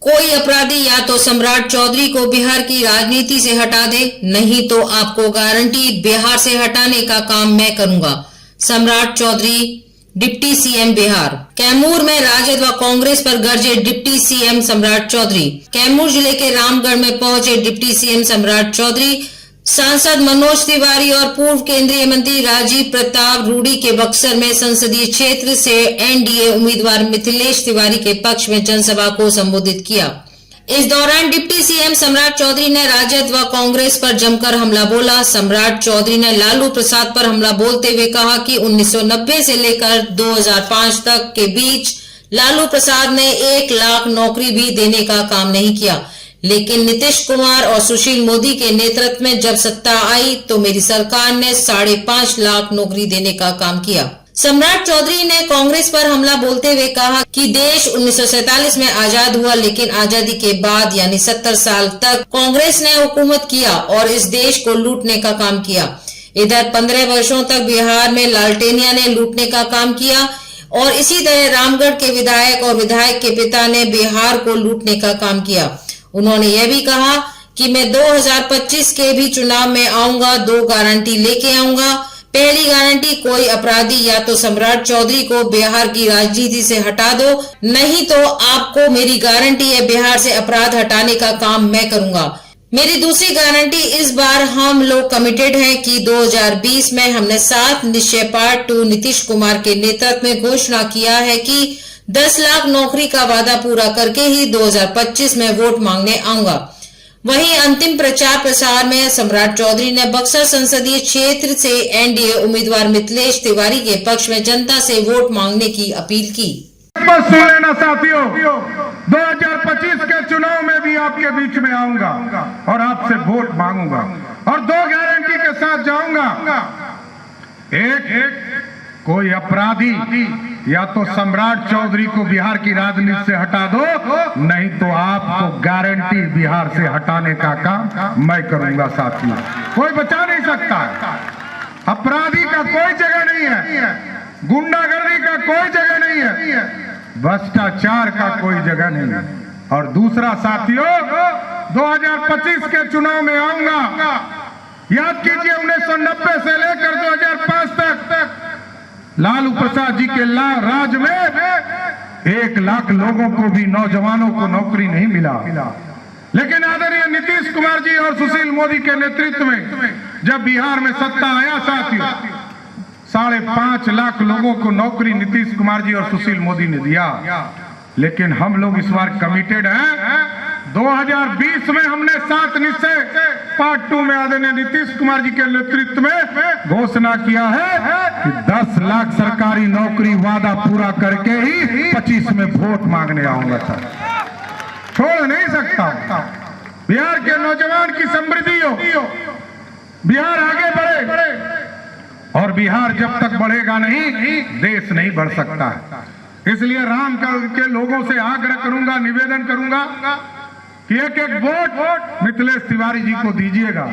कोई अपराधी या तो सम्राट चौधरी को बिहार की राजनीति से हटा दे, नहीं तो आपको गारंटी बिहार से हटाने का काम मैं करूंगा। सम्राट चौधरी डिप्टी सीएम बिहार। कैमूर में राजद व कांग्रेस पर गरजे डिप्टी सीएम सम्राट चौधरी। कैमूर जिले के रामगढ़ में पहुंचे डिप्टी सीएम सम्राट चौधरी सांसद मनोज तिवारी और पूर्व केंद्रीय मंत्री राजीव प्रताप रूडी के बक्सर में संसदीय क्षेत्र से एनडीए उम्मीदवार मिथिलेश तिवारी के पक्ष में जनसभा को संबोधित किया। इस दौरान डिप्टी सीएम सम्राट चौधरी ने राजद व कांग्रेस पर जमकर हमला बोला। सम्राट चौधरी ने लालू प्रसाद पर हमला बोलते हुए कहा कि 1990 से लेकर 2005 तक के बीच लालू प्रसाद ने 1 लाख नौकरी भी देने का काम नहीं किया, लेकिन नीतीश कुमार और सुशील मोदी के नेतृत्व में जब सत्ता आई तो मेरी सरकार ने 5.5 लाख नौकरी देने का काम किया। सम्राट चौधरी ने कांग्रेस पर हमला बोलते हुए कहा कि देश 1947 में आजाद हुआ, लेकिन आजादी के बाद यानी 70 साल तक कांग्रेस ने हुकूमत किया और इस देश को लूटने का काम किया। इधर 15 वर्षों तक बिहार में लालटेनिया ने लूटने का काम किया और इसी तरह रामगढ़ के विधायक और विधायक के पिता ने बिहार को लूटने का काम किया। उन्होंने यह भी कहा कि मैं 2025 के भी चुनाव में आऊंगा, 2 गारंटी लेके आऊंगा। पहली गारंटी, कोई अपराधी या तो सम्राट चौधरी को बिहार की राजनीति से हटा दो, नहीं तो आपको मेरी गारंटी है बिहार से अपराध हटाने का काम मैं करूंगा। मेरी दूसरी गारंटी, इस बार हम लोग कमिटेड हैं कि 2020 में हमने 7 निश्चय पार्ट 2 नीतीश कुमार के नेतृत्व में घोषणा किया है कि 10 लाख नौकरी का वादा पूरा करके ही 2025 में वोट मांगने आऊंगा। वहीं अंतिम प्रचार प्रसार में सम्राट चौधरी ने बक्सर संसदीय क्षेत्र से एनडीए उम्मीदवार मिथिलेश तिवारी के पक्ष में जनता से वोट मांगने की अपील की। बस सुन लेना साथियों, 2025 के चुनाव में भी आपके बीच में आऊंगा और आपसे वोट मांगूंगा और 2 गारंटी के साथ जाऊंगा। एक, कोई अपराधी या तो सम्राट चौधरी को बिहार की राजनीति से हटा दो, नहीं तो आपको गारंटी बिहार से हटाने का काम मैं करूंगा। साथियों, कोई बचा नहीं सकता। अपराधी का कोई जगह नहीं है, गुंडागर्दी का कोई जगह नहीं है, भ्रष्टाचार का कोई जगह नहीं है। और दूसरा साथियों, 2025 के चुनाव में आऊंगा। याद कीजिए 1990 से लेकर 2005 तक लालू प्रसाद जी के राज में 1 लाख लोगों को भी, नौजवानों को नौकरी नहीं मिला, लेकिन आदरणीय नीतीश कुमार जी और सुशील मोदी के नेतृत्व में जब बिहार में सत्ता आया साथियों, 5.5 लाख लोगों को नौकरी नीतीश कुमार जी और सुशील मोदी ने दिया। लेकिन हम लोग इस बार कमिटेड हैं। 2020 में हमने 7 निश्चय पार्ट 2 में आदरणीय नीतीश कुमार जी के नेतृत्व में घोषणा किया है कि 10 लाख सरकारी नौकरी वादा पूरा करके ही 25 में वोट मांगने आऊंगा। सर, छोड़ नहीं सकता। बिहार के नौजवान की समृद्धि हो, बिहार आगे बढ़े, और बिहार जब तक बढ़ेगा नहीं, देश नहीं बढ़ सकता। इसलिए रामगढ़ के लोगों से आग्रह करूंगा, निवेदन करूंगा कि एक वोट मिथिलेश तिवारी जी को दीजिएगा।